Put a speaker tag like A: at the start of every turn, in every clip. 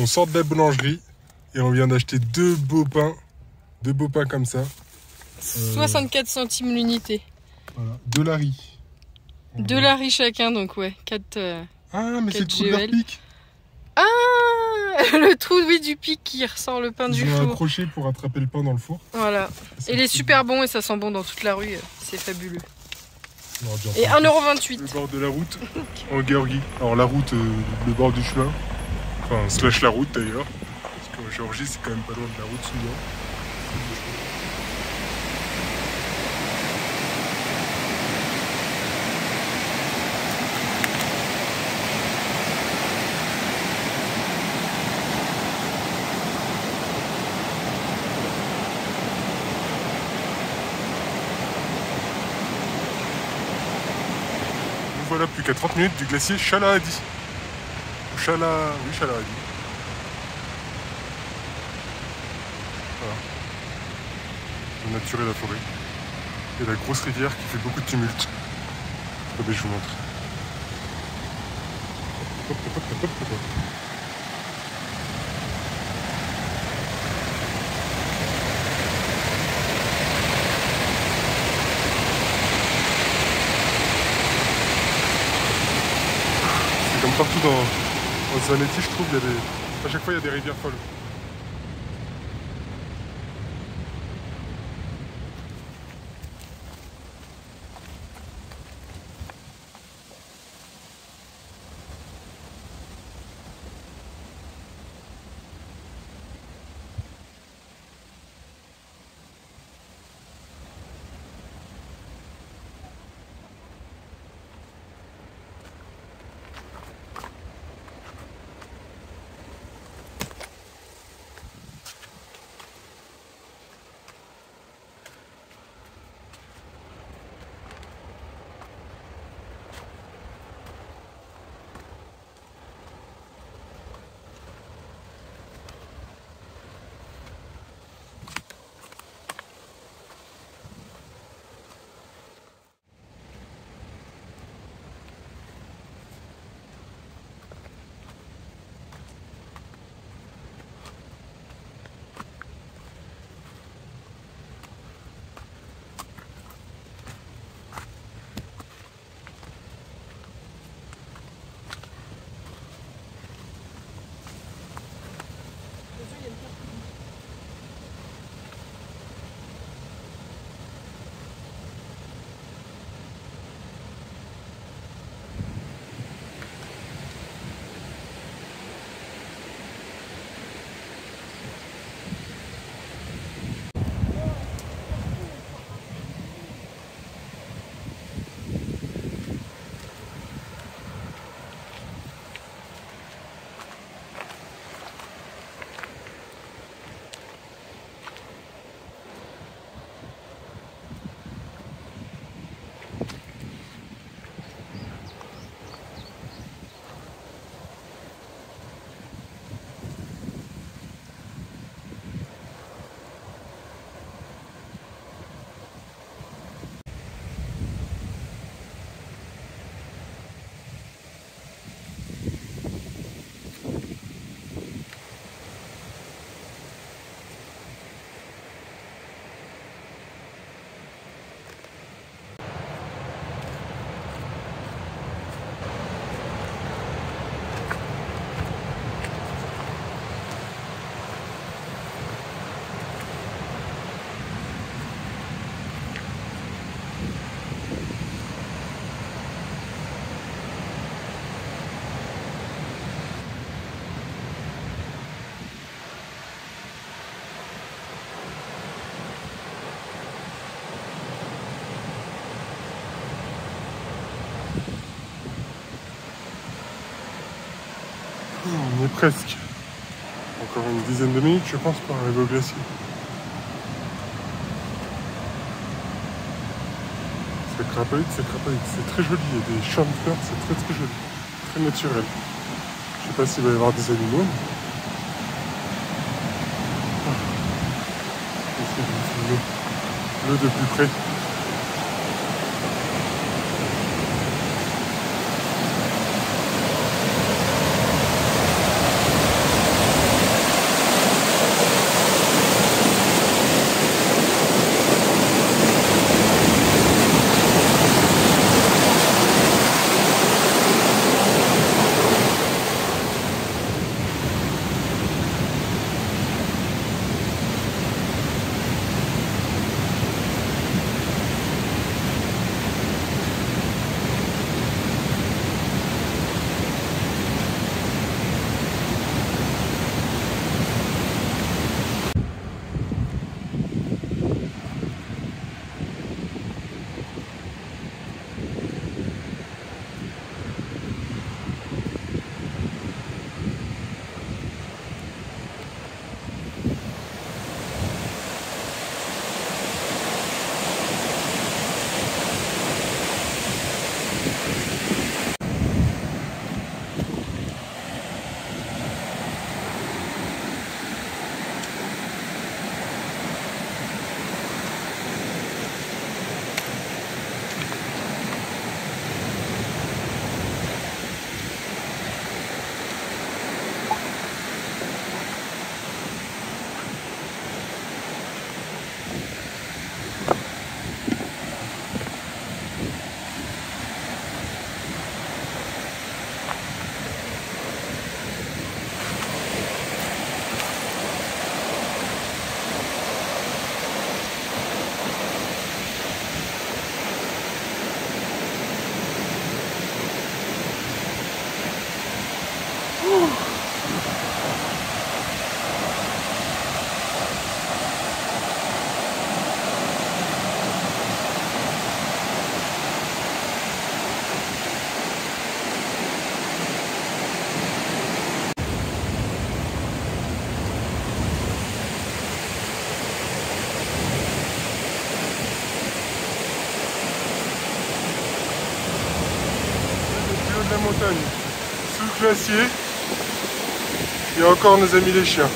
A: On sort de la boulangerie et on vient d'acheter deux beaux pains comme ça.
B: 64 centimes l'unité.
A: Voilà, de la riz.
B: De la riz chacun, donc ouais, 4
A: Ah, mais c'est le trou de leur
B: GEL.
A: pic.
B: Ah, le trou oui, du pic qui ressort le pain du
A: Ils ont
B: four.
A: accroché pour attraper le pain dans le four.
B: Voilà. Et il est super bon et ça sent bon dans toute la rue. C'est fabuleux. Et 1,28 €.
A: Le bord de la route en Géorgie. Alors la route, le bord du chemin. Enfin, slash la route d'ailleurs. Parce qu'en Géorgie, c'est quand même pas loin de la route souvent. Nous voilà plus qu'à 30 minutes du glacier Chalahadi. Oui, Chalahadi. Voilà. La nature et la forêt. Et la grosse rivière qui fait beaucoup de tumulte. Attendez, je vous montre. Hop, hop, hop, hop, hop, hop. C'est comme partout dans Zanetti, je trouve, à chaque fois il y a des rivières folles. On est presque. Encore une dizaine de minutes, je pense, pour arriver au glacier. C'est crapahuite, c'est très joli. Il y a des champs de fleurs, c'est très joli. Très naturel. Je sais pas s'il va y avoir des animaux. L'eau de plus près. La montagne, sous le glacier, et encore nos amis les chiens.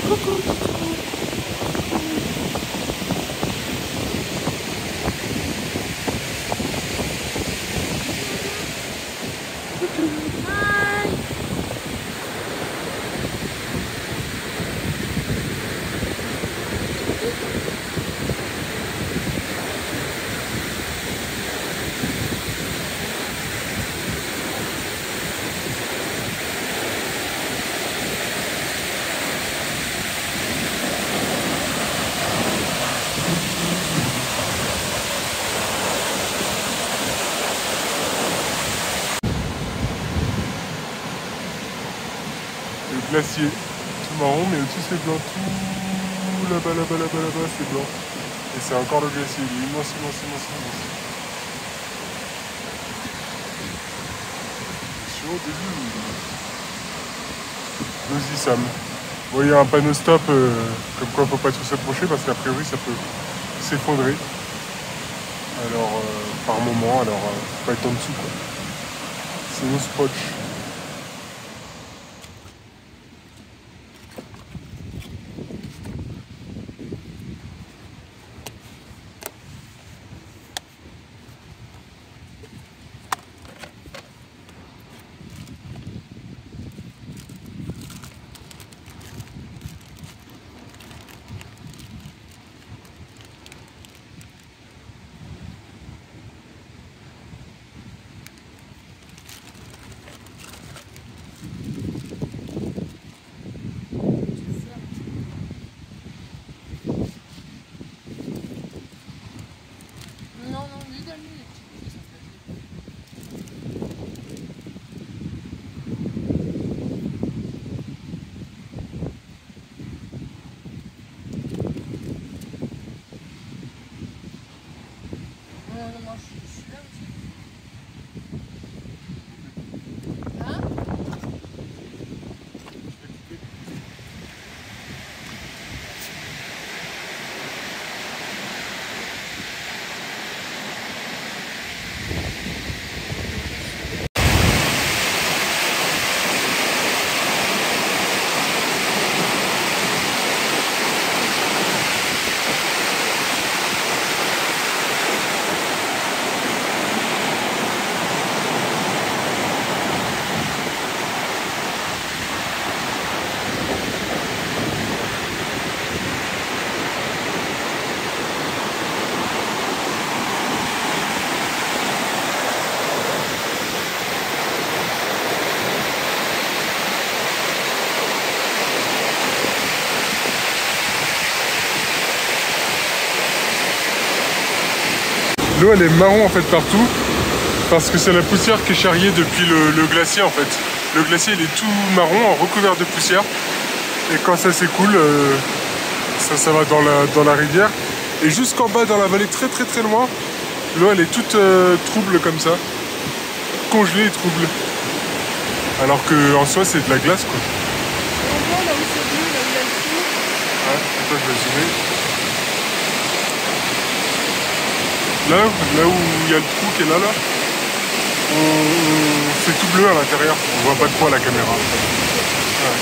A: Coucou. Le glacier, tout marron, mais au-dessus c'est blanc, tout là-bas, c'est blanc. Et c'est encore le glacier, il est immense. Sur au début. Vas-y Sam. Bon, il y a un panneau stop, comme quoi faut pas trop s'approcher parce qu'a priori ça peut s'effondrer. Alors, par moment, faut pas être en dessous quoi. Sinon scotch. L'eau elle est marron en fait partout parce que c'est la poussière qui est charriée depuis le glacier en fait. Le glacier il est tout marron, recouvert de poussière et quand ça s'écoule, ça va dans la rivière et jusqu'en bas dans la vallée très loin, l'eau elle est toute trouble comme ça, congelée et trouble. Alors qu'en soi c'est de la glace quoi.
B: On voit là où c'est bleu, là où il y a le trou.
A: Ouais, attends, je vais zoomer. Là où il y a le trou qui est là, c'est tout bleu à l'intérieur. On voit pas de quoi à la caméra. Ouais.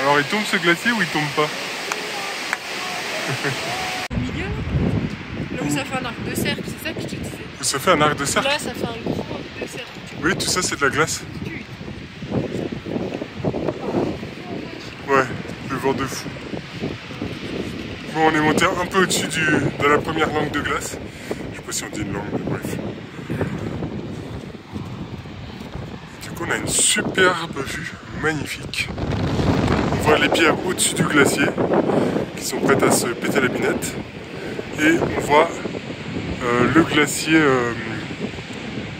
A: Alors il tombe ce glacier ou il tombe pas?
B: Au milieu, là où ça fait un arc de cercle, c'est ça que je te disais.
A: Ça fait un arc de cercle?
B: Là, ça fait un gros arc de cercle.
A: Oui, tout ça c'est de la glace. Ouais, le vent de fou. Bon, on est monté un peu au-dessus de la première langue de glace. Je sais pas si on dit une langue, mais bref. Du coup, on a une superbe vue, magnifique. On voit les pierres au-dessus du glacier qui sont prêtes à se péter la binette. Et on voit le glacier,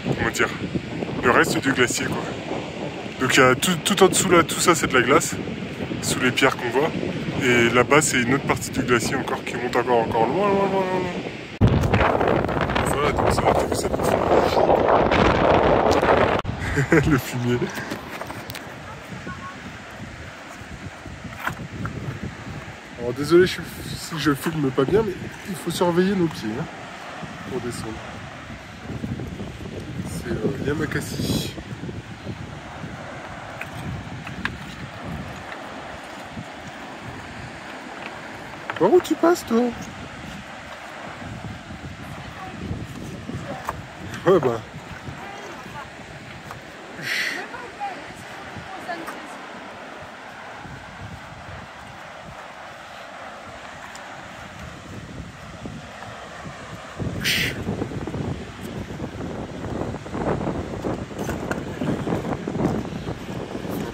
A: comment dire, le reste du glacier quoi. Donc il y a tout en dessous là, tout ça c'est de la glace, sous les pierres qu'on voit. Et là-bas c'est une autre partie du glacier encore qui monte encore loin. Voilà, donc ça va être cette le fumier. Alors désolé si je filme pas bien, mais il faut surveiller nos pieds hein, pour descendre. C'est Yamakasi. Par où tu passes toi? Ouais bah.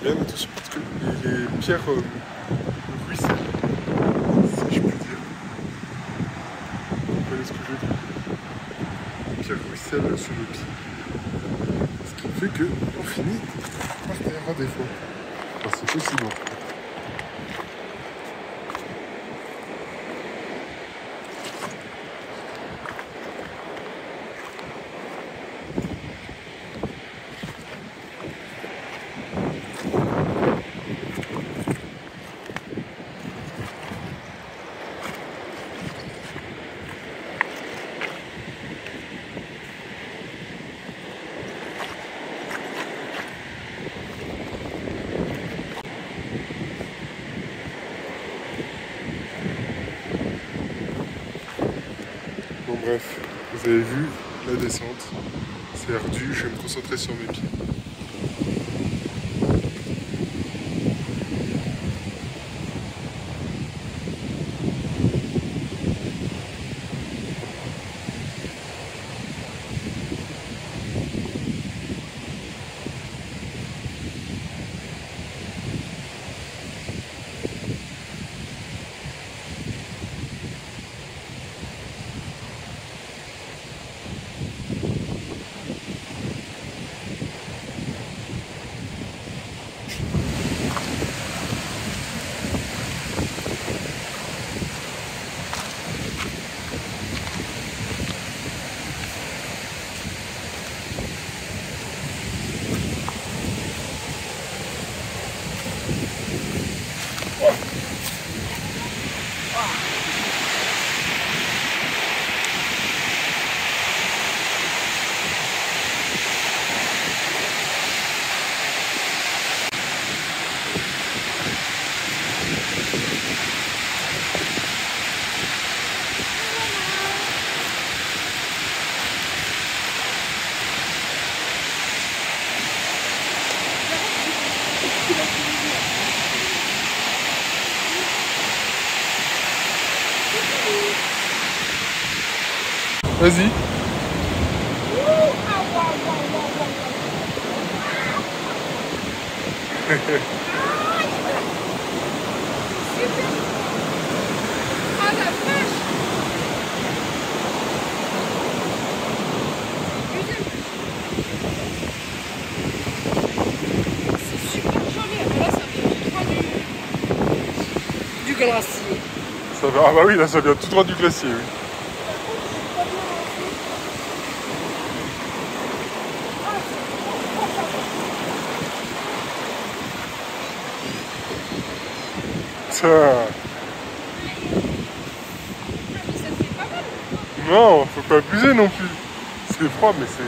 A: Bien attention parce que les pierres ruissellent, si je puis dire. Vous voyez ce que je veux dire? Les pierres ruissellent sur le pied. Ce qui fait qu'on finit par terre des fois. Enfin, c'est possible. Bon bref, vous avez vu la descente, c'est ardu, je vais me concentrer sur mes pieds. Vas-y.
B: Ah la vache! C'est super joli. Ah, là, ça vient tout droit du glacier.
A: Ça va... Ah bah oui, là ça vient tout droit du glacier, oui. Ça... Non, faut pas abuser non plus. C'est froid, mais c'est...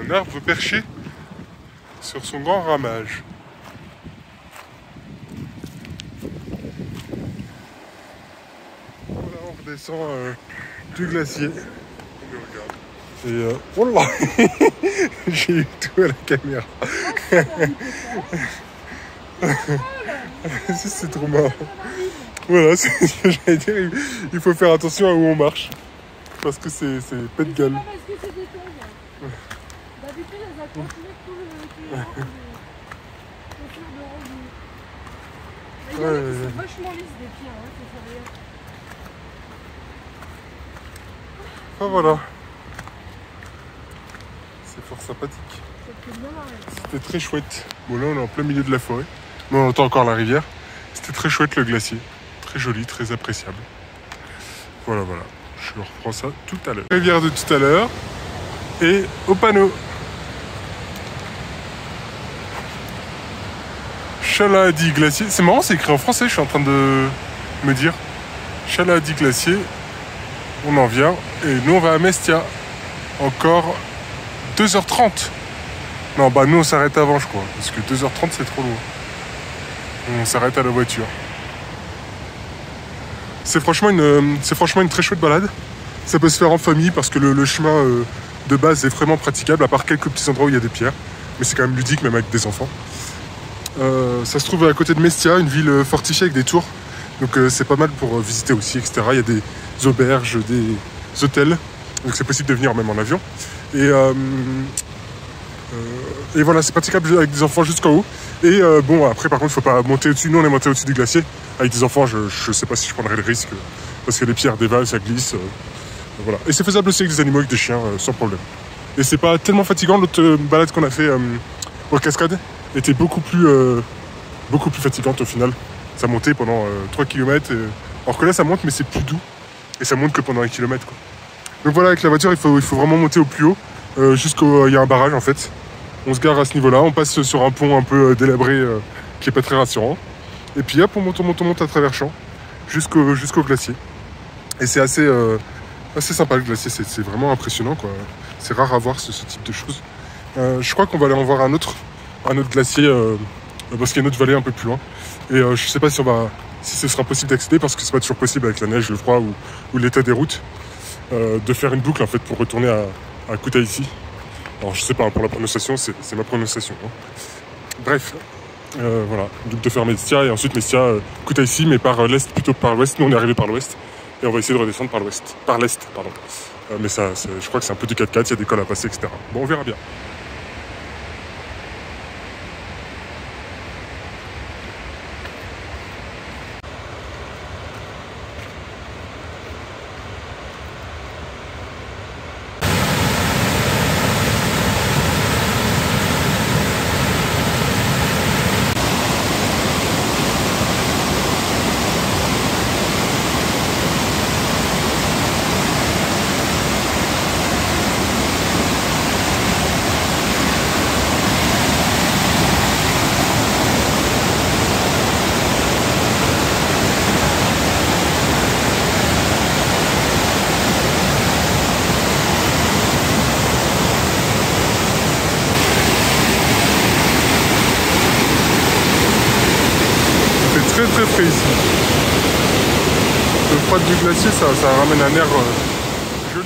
A: Un arbre perché sur son grand ramage. Voilà, on redescend du glacier. Et oh là, j'ai eu tout à la caméra. C'est trop marrant. Voilà, c'est ce que j'allais dire. Il faut faire attention à où on marche. Parce que c'est pète de gueule.
B: D'habitude, elles accrochent tout le c'est vachement lisse des pieds, hein, c'est sérieux.
A: Ah voilà. C'est fort sympathique. C'était très chouette. Bon là on est en plein milieu de la forêt. Mais on entend encore la rivière. C'était très chouette le glacier. Très joli, très appréciable. Voilà, voilà. Je reprends ça tout à l'heure. Rivière de tout à l'heure. Et au panneau. Chalahadi glacier. C'est marrant, c'est écrit en français, je suis en train de me dire. Chalahadi glacier. On en vient. Et nous on va à Mestia. Encore 2h30. Non, bah nous on s'arrête avant, je crois. Parce que 2h30 c'est trop loin. On s'arrête à la voiture. C'est franchement une très chouette balade. Ça peut se faire en famille parce que le chemin de base est vraiment praticable, à part quelques petits endroits où il y a des pierres. Mais c'est quand même ludique, même avec des enfants. Ça se trouve à côté de Mestia, une ville fortifiée avec des tours. Donc c'est pas mal pour visiter aussi, etc. Il y a des auberges, des hôtels. Donc c'est possible de venir même en avion. Et voilà, c'est praticable avec des enfants jusqu'en haut. Et bon, après par contre, il faut pas monter au-dessus. Nous, on est monté au-dessus du glacier. Avec des enfants, je sais pas si je prendrais le risque. Parce que les pierres dévalent, ça glisse. Voilà. Et c'est faisable aussi avec des animaux, avec des chiens, sans problème. Et c'est pas tellement fatigant. L'autre balade qu'on a fait aux cascades était beaucoup plus fatigante au final. Ça montait pendant 3 km. Alors que là, ça monte, mais c'est plus doux. Et ça monte que pendant 1 km, quoi. Donc voilà, avec la voiture, il faut vraiment monter au plus haut. Jusqu'au... Il y a un barrage, en fait. On se gare à ce niveau-là. On passe sur un pont un peu délabré qui est pas très rassurant. Et puis hop, on monte à travers champs jusqu'au glacier. Et c'est assez sympa, le glacier. C'est vraiment impressionnant, quoi. C'est rare à voir ce type de choses. Je crois qu'on va aller en voir un autre glacier parce qu'il y a une autre vallée un peu plus loin. Et je sais pas si ce sera possible d'accéder parce que c'est pas toujours possible avec la neige, le froid ou l'état des routes de faire une boucle en fait pour retourner à Kutaisi. Alors je sais pas, pour la prononciation, c'est ma prononciation. Hein. Bref, voilà, donc de faire Mestia et ensuite Mestia, Kutaisi, mais par l'est plutôt que par l'ouest. Nous on est arrivé par l'ouest et on va essayer de redescendre par l'est, pardon. Mais ça, je crois que c'est un peu du 4x4, il y a des cols à passer, etc. Bon, on verra bien. froide du glacier, ça ramène un air gelé.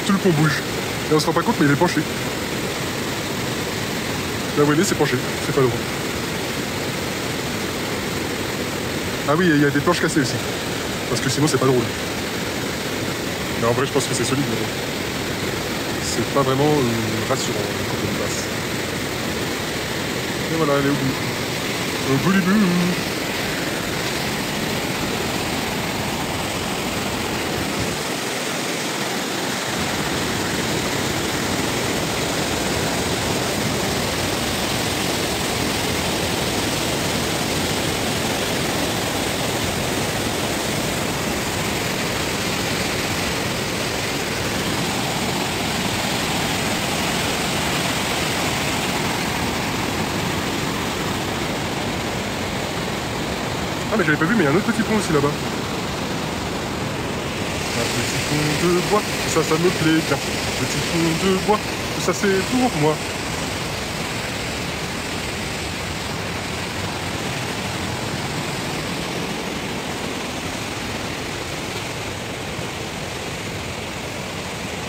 A: Tout le pont bouge. Et on se rend pas compte, mais il est penché. Là où il est, c'est penché. C'est pas drôle. Ah oui, il y a des planches cassées aussi. Parce que sinon, c'est pas drôle. Mais en vrai, je pense que c'est solide. Mais bon. C'est pas vraiment rassurant quand on passe. Et voilà, elle est au bout. Au bout du bout. Ah mais j'avais pas vu, mais il y a un autre petit pont aussi là-bas. Un petit pont de bois, ça me plaît bien. Petit pont de bois, ça c'est pour moi.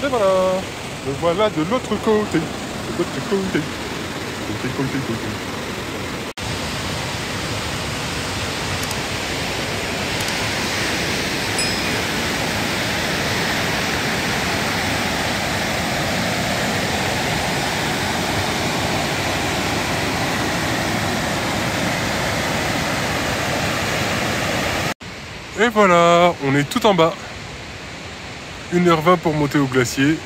A: Et voilà, le voilà de l'autre côté. De l'autre côté. Côté. Et voilà, on est tout en bas. 1h20 pour monter au glacier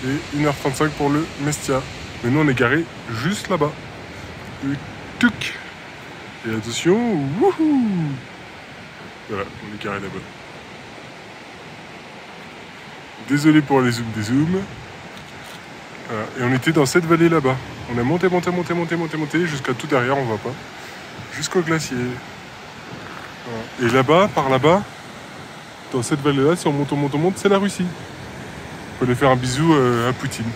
A: et 1h35 pour le Mestia. Mais nous on est garé juste là-bas. Tuc. Et attention, wouhou. Voilà, on est garé là-bas. Désolé pour les zooms des zooms. Voilà. Et on était dans cette vallée là-bas. On a monté jusqu'à tout derrière, on voit pas. Jusqu'au glacier. Voilà. Et là-bas, par là-bas, dans cette vallée-là, si on monte, c'est la Russie. On peut aller faire un bisou à Poutine.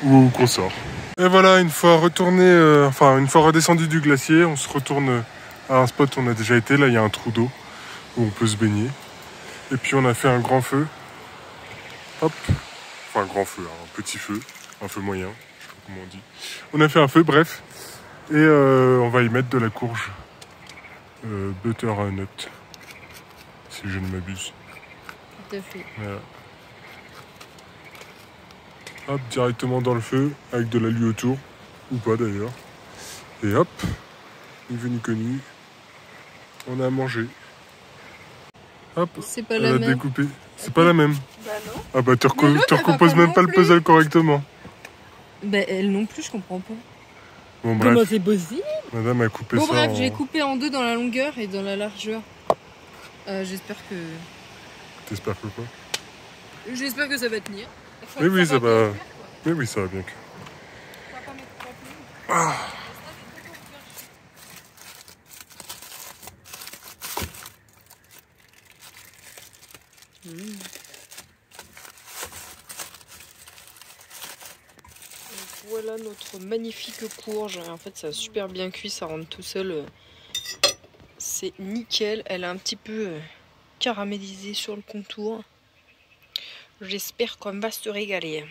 A: Ou au consort. Et voilà, une fois retourné, une fois redescendu du glacier, on se retourne à un spot où on a déjà été. Là, il y a un trou d'eau où on peut se baigner. Et puis on a fait un grand feu. Hop. Enfin, un grand feu, un petit feu. Un feu moyen, je sais pas comment on dit. On a fait un feu, bref. Et on va y mettre de la courge. Butternut. Si je ne m'abuse.
B: Tout à fait.
A: Voilà. Hop, directement dans le feu, avec de l'alu autour. Ou pas d'ailleurs. Et hop, ni vu ni connu. On a mangé. Hop,
B: c'est pas
A: elle
B: la
A: a
B: même.
A: découpé. C'est pas la même.
B: Bah non.
A: Ah bah tu recomposes même pas le puzzle correctement.
B: Bah elle non plus, je comprends pas.
A: Bon
B: Comment
A: bref,
B: c'est possible?
A: madame a coupé
B: Bon
A: ça
B: bref,
A: en...
B: j'ai coupé en deux dans la longueur et dans la largeur. J'espère que...
A: T'espères que quoi?
B: J'espère que ça va tenir.
A: Mais oui, ça va...
B: bien cuire,
A: Mais oui, ça va bien que...
B: quoi. Ça va pas mettre trop plus.
A: Ah.
B: Voilà notre magnifique courge. En fait, ça a super bien cuit, ça rentre tout seul. C'est nickel. Elle a un petit peu caramélisé sur le contour. J'espère qu'on va se régaler.